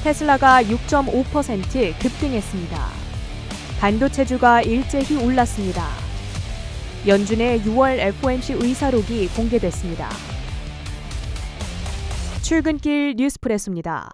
테슬라가 6.5% 급등했습니다. 반도체주가 일제히 올랐습니다. 연준의 6월 FOMC 의사록이 공개됐습니다. 출근길 뉴스프레소입니다.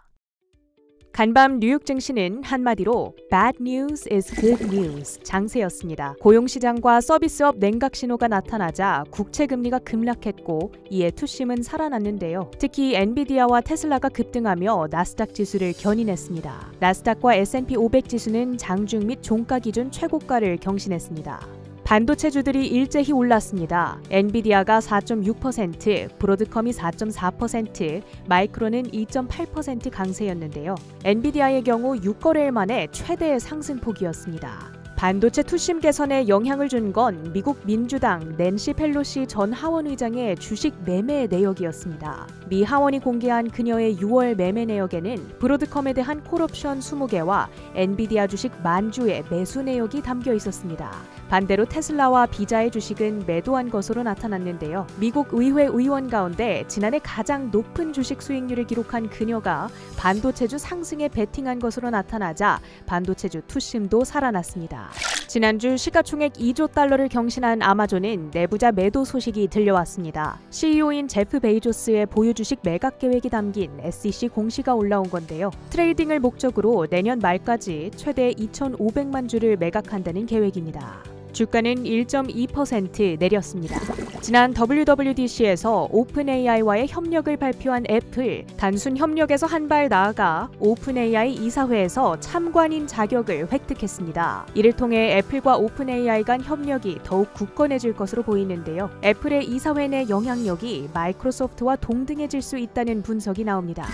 간밤 뉴욕 증시는 한마디로 Bad news is good news 장세였습니다. 고용시장과 서비스업 냉각 신호가 나타나자 국채금리가 급락했고 이에 투심은 살아났는데요. 특히 엔비디아와 테슬라가 급등하며 나스닥 지수를 견인했습니다. 나스닥과 S&P 500 지수는 장중 및 종가 기준 최고가를 경신했습니다. 반도체주들이 일제히 올랐습니다. 엔비디아가 4.6%, 브로드컴이 4.4%, 마이크론은 2.8% 강세였는데요. 엔비디아의 경우 6거래일 만에 최대의 상승폭이었습니다. 반도체 투심 개선에 영향을 준 건 미국 민주당 낸시 펠로시 전 하원의장의 주식 매매 내역이었습니다. 미 하원이 공개한 그녀의 6월 매매 내역에는 브로드컴에 대한 콜옵션 20개와 엔비디아 주식 10,000주의 매수 내역이 담겨 있었습니다. 반대로 테슬라와 비자의 주식은 매도한 것으로 나타났는데요. 미국 의회 의원 가운데 지난해 가장 높은 주식 수익률을 기록한 그녀가 반도체주 상승에 베팅한 것으로 나타나자 반도체주 투심도 살아났습니다. 지난주 시가총액 2조 달러를 경신한 아마존은 내부자 매도 소식이 들려왔습니다. CEO인 제프 베이조스의 보유 주식 매각 계획이 담긴 SEC 공시가 올라온 건데요. 트레이딩을 목적으로 내년 말까지 최대 2,500만 주를 매각한다는 계획입니다. 주가는 1.2% 내렸습니다. 지난 WWDC에서 오픈AI와의 협력을 발표한 애플, 단순 협력에서 한 발 나아가 오픈AI 이사회에서 참관인 자격을 획득했습니다. 이를 통해 애플과 오픈AI 간 협력이 더욱 굳건해질 것으로 보이는데요. 애플의 이사회 내 영향력이 마이크로소프트와 동등해질 수 있다는 분석이 나옵니다.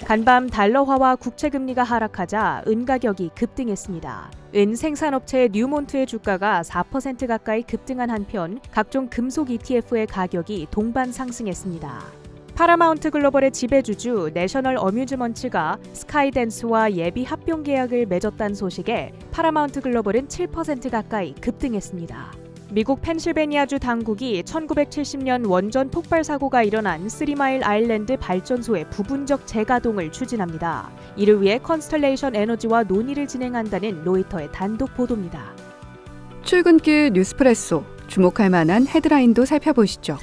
간밤 달러화와 국채금리가 하락하자 은 가격이 급등했습니다. 은 생산업체 뉴몬트의 주가가 4% 가까이 급등한 한편 각종 금속 ETF의 가격이 동반 상승했습니다. 파라마운트 글로벌의 지배주주 내셔널 어뮤즈먼츠가 스카이댄스와 예비 합병 계약을 맺었다는 소식에 파라마운트 글로벌은 7% 가까이 급등했습니다. 미국 펜실베니아주 당국이 1970년 원전 폭발 사고가 일어난 쓰리마일 아일랜드 발전소의 부분적 재가동을 추진합니다. 이를 위해 컨스텔레이션 에너지와 논의를 진행한다는 로이터의 단독 보도입니다. 출근길 뉴스프레소, 주목할 만한 헤드라인도 살펴보시죠.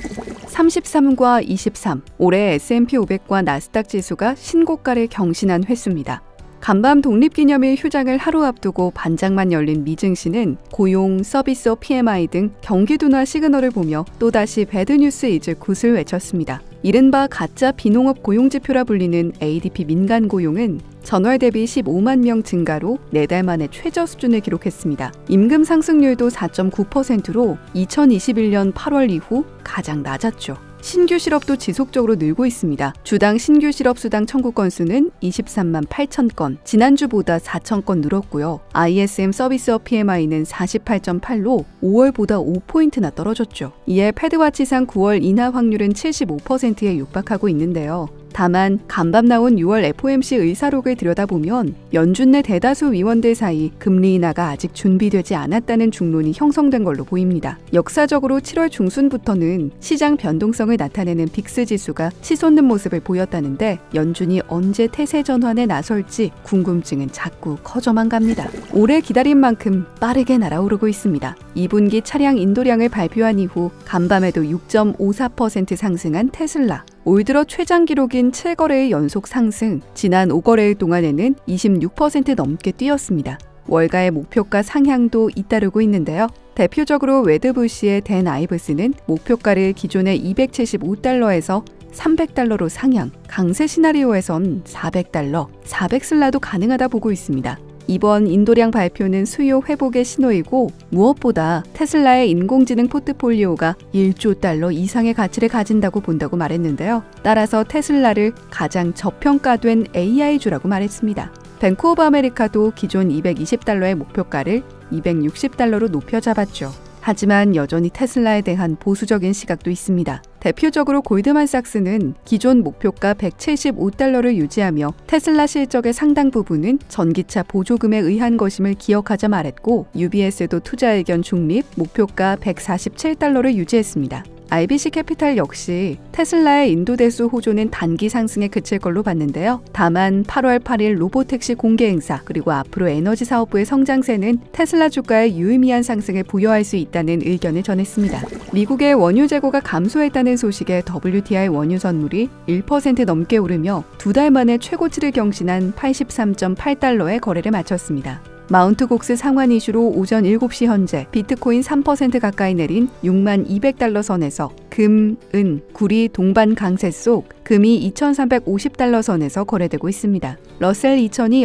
33과 23, 올해 S&P 500과 나스닥 지수가 신고가를 경신한 횟수입니다. 간밤 독립기념일 휴장을 하루 앞두고 반장만 열린 미 증시는 고용, 서비스업 PMI 등 경기 둔화 시그널을 보며 또다시 배드뉴스 이즈 굿을 외쳤습니다. 이른바 가짜 비농업 고용지표라 불리는 ADP 민간 고용은 전월 대비 15만 명 증가로 4달 만에 최저 수준을 기록했습니다. 임금 상승률도 4.9%로 2021년 8월 이후 가장 낮았죠. 신규 실업도 지속적으로 늘고 있습니다. 주당 신규 실업 수당 청구 건수는 23만 8천 건, 지난주보다 4천 건 늘었고요. ISM 서비스업 PMI는 48.8로 5월보다 5포인트나 떨어졌죠. 이에 패드와치상 9월 인하 확률은 75%에 육박하고 있는데요. 다만 간밤 나온 6월 FOMC 의사록을 들여다보면 연준 내 대다수 위원들 사이 금리 인하가 아직 준비되지 않았다는 중론이 형성된 걸로 보입니다. 역사적으로 7월 중순부터는 시장 변동성을 나타내는 빅스 지수가 치솟는 모습을 보였다는데 연준이 언제 태세 전환에 나설지 궁금증은 자꾸 커져만 갑니다. 오래 기다린 만큼 빠르게 날아오르고 있습니다. 2분기 차량 인도량을 발표한 이후 간밤에도 6.54% 상승한 테슬라. 올 들어 최장 기록인 7거래일 연속 상승, 지난 5거래일 동안에는 26% 넘게 뛰었습니다. 월가의 목표가 상향도 잇따르고 있는데요. 대표적으로 웨드부시의 댄 아이브스는 목표가를 기존의 275달러에서 300달러로 상향, 강세 시나리오에선 400달러, 400슬라도 가능하다 보고 있습니다. 이번 인도량 발표는 수요 회복의 신호이고 무엇보다 테슬라의 인공지능 포트폴리오가 1조 달러 이상의 가치를 가진다고 본다고 말했는데요. 따라서 테슬라를 가장 저평가된 AI주라고 말했습니다. 뱅크 오브 아메리카도 기존 220달러의 목표가를 260달러로 높여 잡았죠. 하지만 여전히 테슬라에 대한 보수적인 시각도 있습니다. 대표적으로 골드만삭스는 기존 목표가 175달러를 유지하며 테슬라 실적의 상당 부분은 전기차 보조금에 의한 것임을 기억하자 말했고 UBS도 투자 의견 중립 목표가 147달러를 유지했습니다. IBC 캐피탈 역시 테슬라의 인도 대수 호조는 단기 상승에 그칠 걸로 봤는데요. 다만 8월 8일 로보택시 공개 행사 그리고 앞으로 에너지 사업부의 성장세는 테슬라 주가에 유의미한 상승을 부여할 수 있다는 의견을 전했습니다. 미국의 원유 재고가 감소했다는 소식에 WTI 원유 선물이 1% 넘게 오르며 2달 만에 최고치를 경신한 83.8달러에 거래를 마쳤습니다. 마운트 곡스 상환 이슈로 오전 7시 현재 비트코인 3% 가까이 내린 6만 200달러 선에서 금, 은, 구리 동반 강세 속 금이 2,350달러 선에서 거래되고 있습니다. 러셀 2000이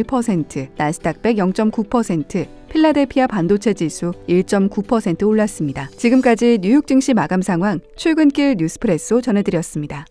0.1%, 나스닥 100 0.9%, 필라델피아 반도체 지수 1.9% 올랐습니다. 지금까지 뉴욕 증시 마감 상황 출근길 뉴스프레소 전해드렸습니다.